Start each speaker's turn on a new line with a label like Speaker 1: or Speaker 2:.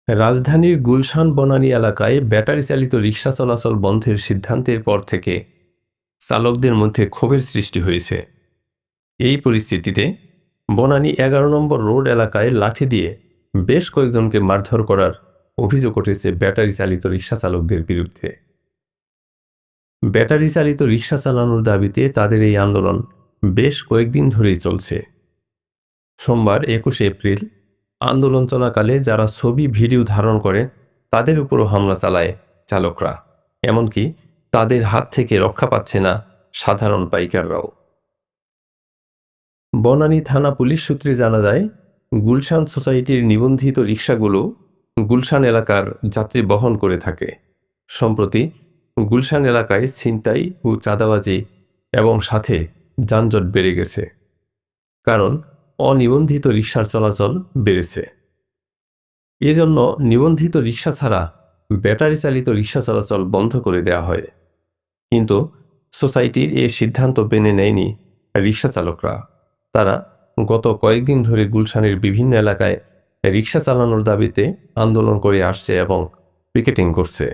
Speaker 1: রাজধানীর গুলশান বনানী এলাকায় ব্যাটারি চালিত রিকশা চলাচল বন্ধের সিদ্ধান্তের পর থেকে চালকদের মধ্যে ক্ষোভের সৃষ্টি হয়েছে। এই পরিস্থিতিতে বনানী ১১ নম্বর রোড এলাকায় লাঠি দিয়ে বেশ কয়েকজনকে মারধর করার অভিযোগ উঠেছে ব্যাটারি চালিত রিকশা চালকদের বিরুদ্ধে। ব্যাটারি চালিত রিকশা চালানোর দাবিতে তাদের এই আন্দোলন বেশ কয়েকদিন ধরেই চলছে। সোমবার ২১ এপ্রিল আন্দোলন চলাকালে যারা ছবি ভিডিও ধারণ করে তাদের উপরও হামলা চালায় চালকরা। এমনকি তাদের হাত থেকে রক্ষা পাচ্ছে না সাধারণ পাইকাররাও। বনানী থানা পুলিশ সূত্রে জানা যায়, গুলশান সোসাইটির নিবন্ধিত রিকশাগুলো গুলশান এলাকার যাত্রী বহন করে থাকে। সম্প্রতি গুলশান এলাকায় ছিনতাই ও চাঁদাবাজি এবং সাথে যানজট বেড়ে গেছে, কারণ অনিবন্ধিত রিকশার চলাচল বেড়েছে। এজন্য নিবন্ধিত রিকশা ছাড়া ব্যাটারি চালিত রিকশা চলাচল বন্ধ করে দেওয়া হয়। কিন্তু সোসাইটির এ সিদ্ধান্ত মেনে নেয়নি রিকশা চালকরা। তারা গত কয়েকদিন ধরে গুলশানের বিভিন্ন এলাকায় রিকশা চালানোর দাবিতে আন্দোলন করে আসছে এবং পিকেটিং করছে।